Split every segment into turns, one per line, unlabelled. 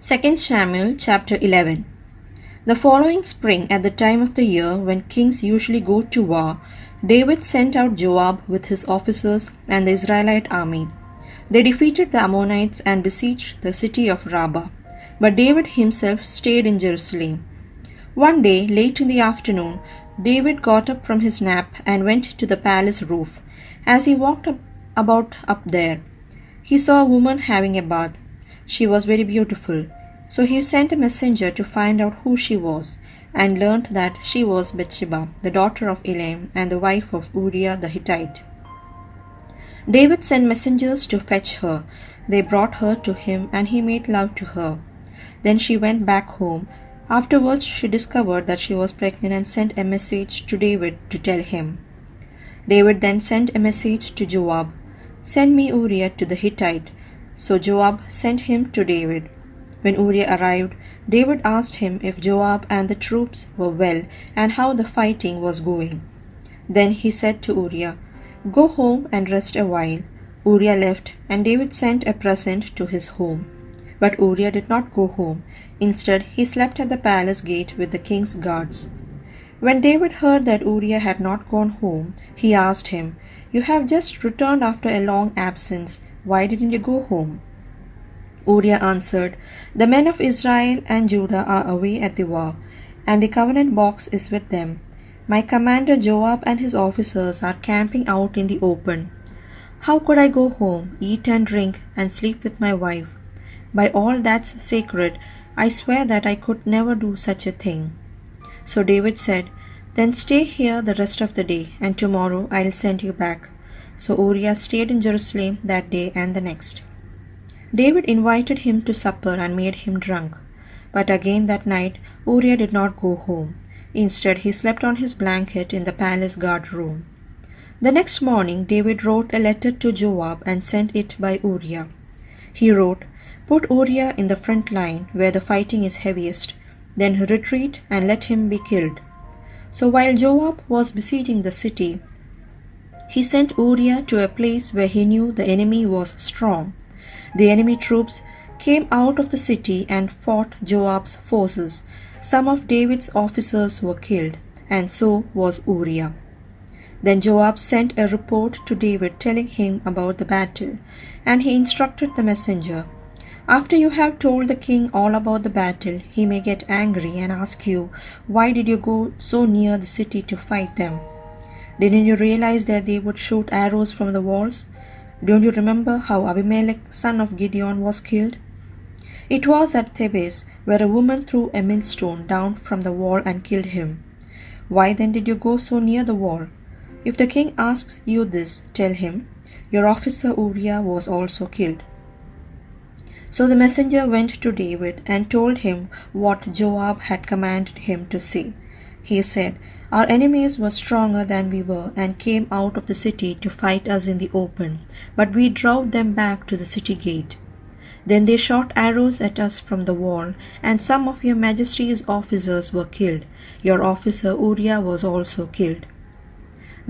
2 Samuel chapter 11. The following spring, at the time of the year when kings usually go to war, David sent out Joab with his officers and the Israelite army. They defeated the Ammonites and besieged the city of Rabbah. But David himself stayed in Jerusalem. One day, late in the afternoon, David got up from his nap and went to the palace roof. As he walked about up there, he saw a woman having a bath. She was very beautiful. So he sent a messenger to find out who she was, and learnt that she was Bathsheba, the daughter of Eliam, and the wife of Uriah the Hittite. David sent messengers to fetch her. They brought her to him, and he made love to her. Then she went back home. Afterwards she discovered that she was pregnant and sent a message to David to tell him. David then sent a message to Joab, "Send me Uriah to the Hittite." So Joab sent him to David. When Uriah arrived, David asked him if Joab and the troops were well and how the fighting was going. Then he said to Uriah, "Go home and rest a while." Uriah left, and David sent a present to his home. But Uriah did not go home. Instead, he slept at the palace gate with the king's guards. When David heard that Uriah had not gone home, he asked him, "You have just returned after a long absence. Why didn't you go home?" Uriah answered, "The men of Israel and Judah are away at the war, and the covenant box is with them. My commander Joab and his officers are camping out in the open. How could I go home, eat and drink, and sleep with my wife? By all that's sacred, I swear that I could never do such a thing." So David said, "Then stay here the rest of the day, and tomorrow I'll send you back." So Uriah stayed in Jerusalem that day and the next. David invited him to supper and made him drunk. But again that night Uriah did not go home. Instead, he slept on his blanket in the palace guard room. The next morning David wrote a letter to Joab and sent it by Uriah. He wrote, "Put Uriah in the front line where the fighting is heaviest, then retreat and let him be killed." So while Joab was besieging the city, he sent Uriah to a place where he knew the enemy was strong. The enemy troops came out of the city and fought Joab's forces. Some of David's officers were killed, and so was Uriah. Then Joab sent a report to David telling him about the battle, and he instructed the messenger, "After you have told the king all about the battle, he may get angry and ask you, 'Why did you go so near the city to fight them? Didn't you realize that they would shoot arrows from the walls? Don't you remember how Abimelech, son of Gideon, was killed? It was at Thebes where a woman threw a millstone down from the wall and killed him. Why then did you go so near the wall? If the king asks you this, tell him, 'Your officer Uriah was also killed.'" So the messenger went to David and told him what Joab had commanded him to say. He said, "Our enemies were stronger than we were and came out of the city to fight us in the open, but we drove them back to the city gate. Then they shot arrows at us from the wall, and some of your majesty's officers were killed. Your officer Uriah was also killed."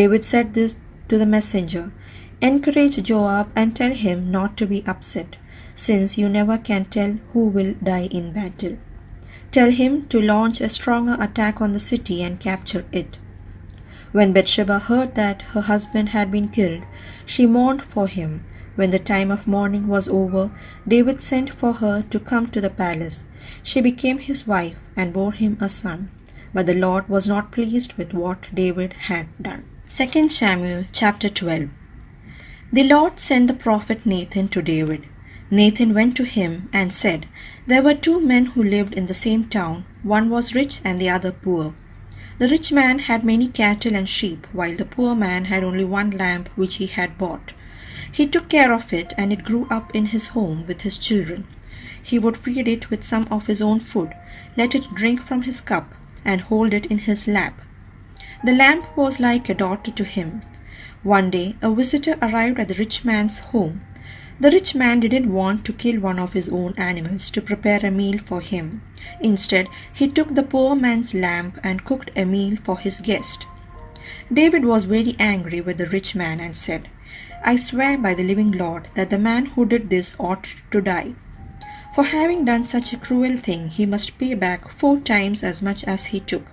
David said this to the messenger, "Encourage Joab and tell him not to be upset, since you never can tell who will die in battle. Tell him to launch a stronger attack on the city and capture it." When Bathsheba heard that her husband had been killed, she mourned for him. When the time of mourning was over, David sent for her to come to the palace. She became his wife and bore him a son. But the Lord was not pleased with what David had done. 2 Samuel chapter 12. The Lord sent the prophet Nathan to David. Nathan went to him and said, "There were two men who lived in the same town. One was rich and the other poor. The rich man had many cattle and sheep, while the poor man had only one lamb which he had bought. He took care of it, and it grew up in his home with his children. He would feed it with some of his own food, let it drink from his cup, and hold it in his lap. The lamb was like a daughter to him. One day a visitor arrived at the rich man's home. The rich man didn't want to kill one of his own animals to prepare a meal for him. Instead, he took the poor man's lamb and cooked a meal for his guest. David was very angry with the rich man and said, "I swear by the living Lord that the man who did this ought to die. For having done such a cruel thing, he must pay back 4 times as much as he took.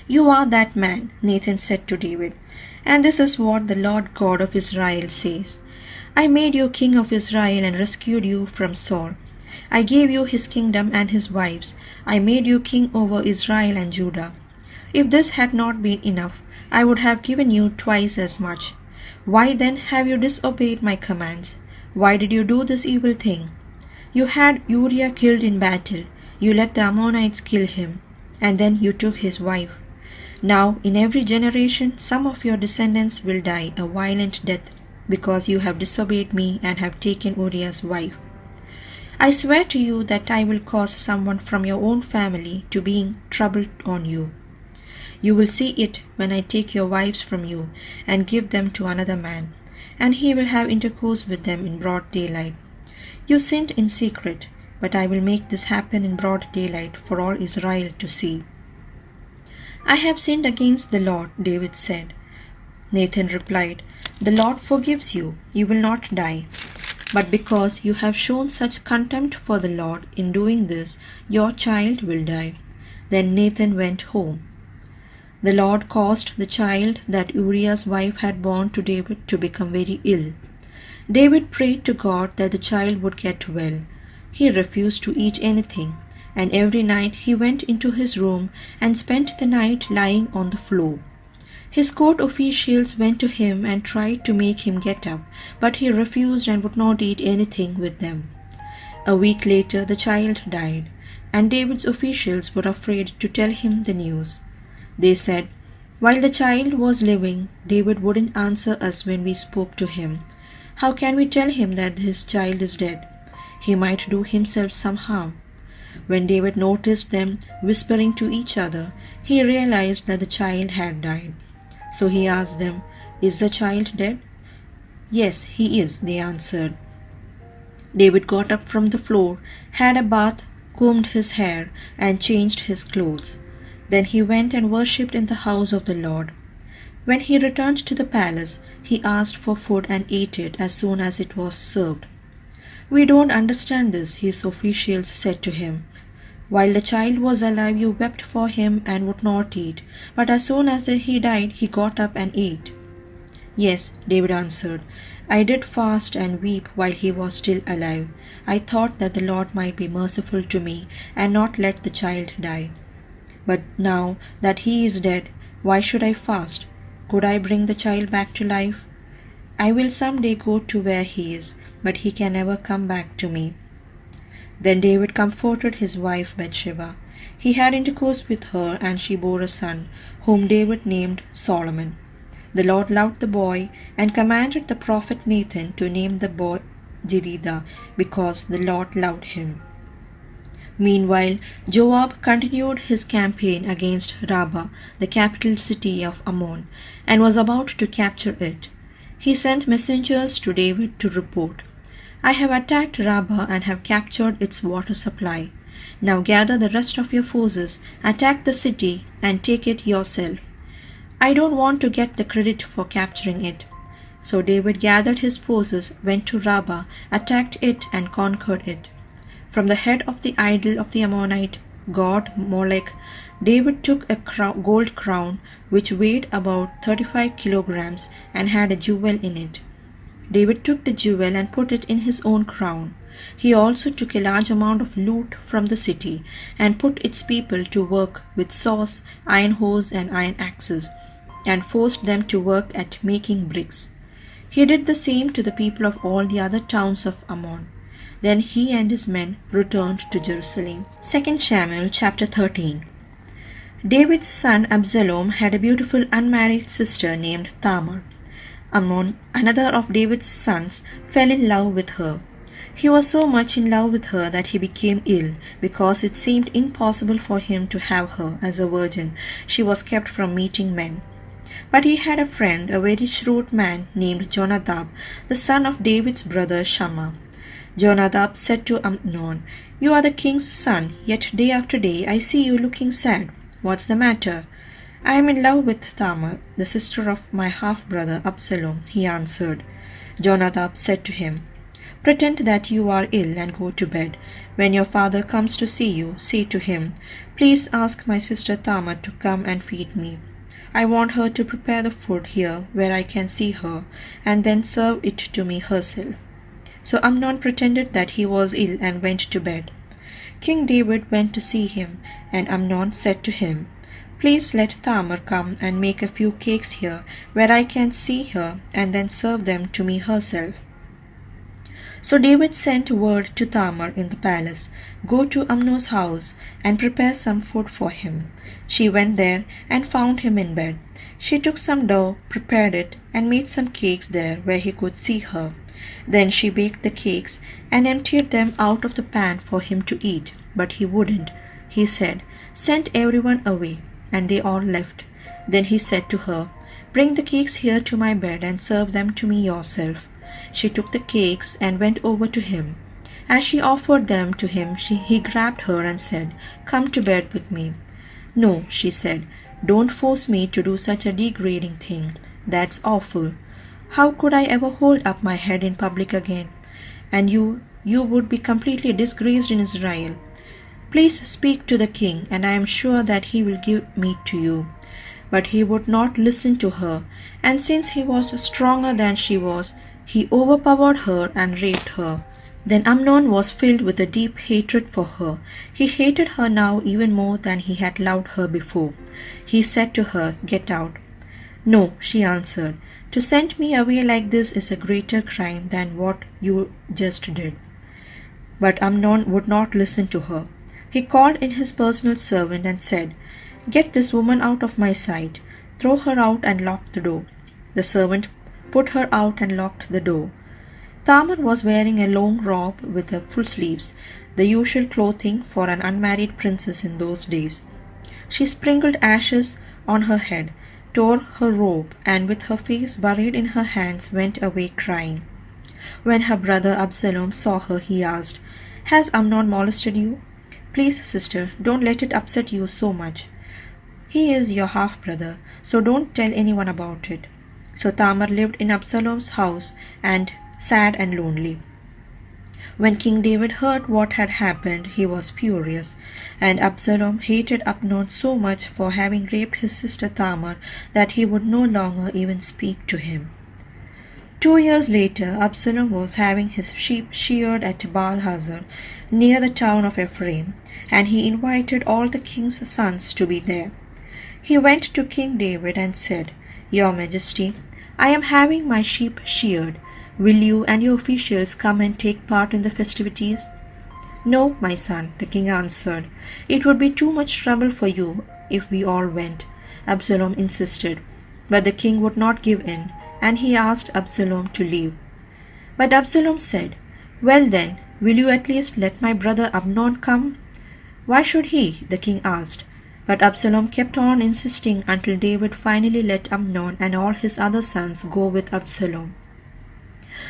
You are that man, Nathan said to David, and this is what the Lord God of Israel says. I made you king of Israel and rescued you from Saul. I gave you his kingdom and his wives. I made you king over Israel and Judah. If this had not been enough, I would have given you twice as much. Why then have you disobeyed my commands? Why did you do this evil thing? You had Uriah killed in battle. You let the Ammonites kill him, and then you took his wife. Now, in every generation, some of your descendants will die a violent death, because you have disobeyed me and have taken Uriah's wife. I swear to you that I will cause someone from your own family to bring trouble on you. You will see it when I take your wives from you and give them to another man, and he will have intercourse with them in broad daylight. You sinned in secret, but I will make this happen in broad daylight for all Israel to see. I have sinned against the Lord, David said. Nathan replied, The Lord forgives you. You will not die. But because you have shown such contempt for the Lord in doing this, your child will die. Then Nathan went home. The Lord caused the child that Uriah's wife had borne to David to become very ill. David prayed to God that the child would get well. He refused to eat anything, and every night he went into his room and spent the night lying on the floor. His court officials went to him and tried to make him get up, but he refused and would not eat anything with them. A week later the child died, and David's officials were afraid to tell him the news. They said, While the child was living, David wouldn't answer us when we spoke to him. How can we tell him that his child is dead? He might do himself some harm. When David noticed them whispering to each other, he realized that the child had died. So he asked them, Is the child dead? Yes, he is, they answered. David got up from the floor, had a bath, combed his hair, and changed his clothes. Then he went and worshipped in the house of the Lord. When he returned to the palace, he asked for food and ate it as soon as it was served. We don't understand this, his officials said to him. While the child was alive, you wept for him and would not eat, but as soon as he died, he got up and ate. Yes, David answered, I did fast and weep while he was still alive. I thought that the Lord might be merciful to me and not let the child die. But now that he is dead, why should I fast? Could I bring the child back to life? I will some day go to where he is, but he can never come back to me. Then David comforted his wife Bathsheba. He had intercourse with her, and she bore a son, whom David named Solomon. The Lord loved the boy, and commanded the prophet Nathan to name the boy Jedidah, because the Lord loved him. Meanwhile, Joab continued his campaign against Rabbah, the capital city of Ammon, and was about to capture it. He sent messengers to David to report, I have attacked Rabbah and have captured its water supply. Now gather the rest of your forces, attack the city, and take it yourself. I don't want to get the credit for capturing it. So David gathered his forces, went to Rabbah, attacked it, and conquered it. From the head of the idol of the Ammonite god Molech, David took a gold crown which weighed about 35 kilograms and had a jewel in it. David took the jewel and put it in his own crown. He also took a large amount of loot from the city and put its people to work with saws, iron hoes, and iron axes, and forced them to work at making bricks. He did the same to the people of all the other towns of Ammon. Then he and his men returned to Jerusalem. 2 Samuel chapter 13. David's son Absalom had a beautiful unmarried sister named Thoma. Amnon, another of David's sons, fell in love with her. He was so much in love with her that he became ill, because it seemed impossible for him to have her as a virgin. She was kept from meeting men. But he had a friend, a very shrewd man named Jonadab, the son of David's brother Shammah. Jonadab said to Amnon, You are the king's son, yet day after day I see you looking sad. What's the matter? I am in love with Thoma, the sister of my half-brother Absalom, he answered. Jonadab said to him, Pretend that you are ill and go to bed. When your father comes to see you, say to him, 'Please ask my sister Thoma to come and feed me. I want her to prepare the food here where I can see her, and then serve it to me herself.' So Amnon pretended that he was ill and went to bed. King David went to see him, and Amnon said to him, 'Please let Tamar come and make a few cakes here where I can see her, and then serve them to me herself.' So David sent word to Tamar in the palace, 'Go to Amnon's house and prepare some food for him.' She went there and found him in bed. She took some dough, prepared it, and made some cakes there where he could see her. Then she baked the cakes and emptied them out of the pan for him to eat, but he wouldn't. He said, 'Send everyone away,' and they all left. Then he said to her, 'Bring the cakes here to my bed and serve them to me yourself.' She took the cakes and went over to him. As she offered them to him, he grabbed her and said, 'Come to bed with me.' 'No,' she said, 'don't force me to do such a degrading thing. That's awful. How could I ever hold up my head in public again? And you would be completely disgraced in Israel. Please speak to the king, and I am sure that he will give me to you.' But he would not listen to her, and since he was stronger than she was, he overpowered her and raped her. Then Amnon was filled with a deep hatred for her. He hated her now even more than he had loved her before. He said to her, 'Get out.' 'No,' she answered. 'To send me away like this is a greater crime than what you just did.' But Amnon would not listen to her. He called in his personal servant and said, 'Get this woman out of my sight. Throw her out and lock the door.' The servant put her out and locked the door. Tamar was wearing a long robe with full sleeves, the usual clothing for an unmarried princess in those days. She sprinkled ashes on her head, tore her robe, and with her face buried in her hands went away crying. When her brother Absalom saw her, he asked, 'Has Amnon molested you? Please, sister, don't let it upset you so much. He is your half-brother, so don't tell anyone about it.' So Tamar lived in Absalom's house, and sad and lonely. When King David heard what had happened, he was furious, and Absalom hated Amnon so much for having raped his sister Tamar that he would no longer even speak to him. 2 years later, Absalom was having his sheep sheared at Baal-Hazor, near the town of Ephraim, and he invited all the king's sons to be there. He went to King David and said, 'Your Majesty, I am having my sheep sheared. Will you and your officials come and take part in the festivities?' 'No, my son,' the king answered. 'It would be too much trouble for you if we all went.' Absalom insisted, but the king would not give in, and he asked Absalom to leave. But Absalom said, 'Well then, will you at least let my brother Amnon come?' 'Why should he?' the king asked. But Absalom kept on insisting until David finally let Amnon and all his other sons go with Absalom.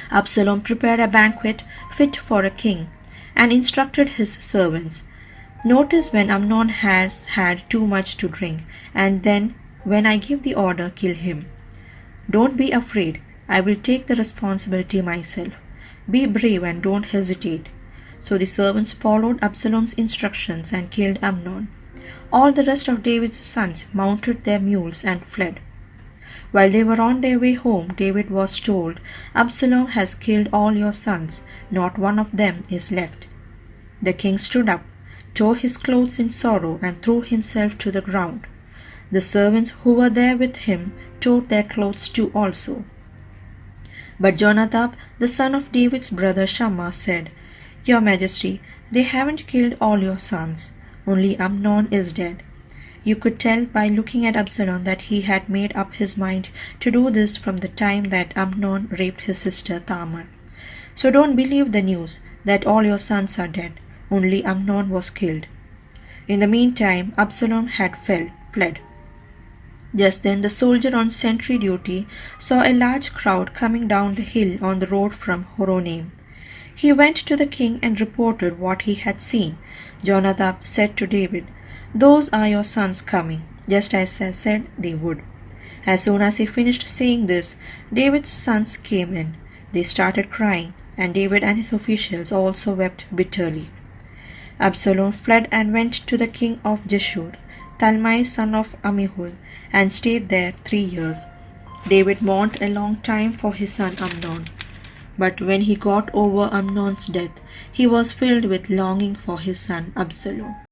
Absalom prepared a banquet fit for a king and instructed his servants, 'Notice when Amnon has had too much to drink, and then when I give the order, kill him. Don't be afraid. I will take the responsibility myself. Be brave and don't hesitate.' So the servants followed Absalom's instructions and killed Amnon. All the rest of David's sons mounted their mules and fled. While they were on their way home, David was told, 'Absalom has killed all your sons. Not one of them is left.' The king stood up, tore his clothes in sorrow, and threw himself to the ground. The servants who were there with him tore their clothes too also. But Jonadab, the son of David's brother Shammah, said, 'Your Majesty, they haven't killed all your sons. Only Amnon is dead.' You could tell by looking at Absalom that he had made up his mind to do this from the time that Amnon raped his sister Tamar. So don't believe the news that all your sons are dead. Only Amnon was killed." In the meantime, Absalom had fled. Just then the soldier on sentry duty saw a large crowd coming down the hill on the road from Horonaim. He went to the king and reported what he had seen. Jonadab said to David, "Those are your sons coming, just as I said they would." As soon as he finished saying this, David's sons came in. They started crying, and David and his officials also wept bitterly. Absalom fled and went to the king of Geshur, Talmai son of Ammihud, and stayed there 3 years. David mourned a long time for his son Amnon. But when he got over Amnon's death, he was filled with longing for his son Absalom.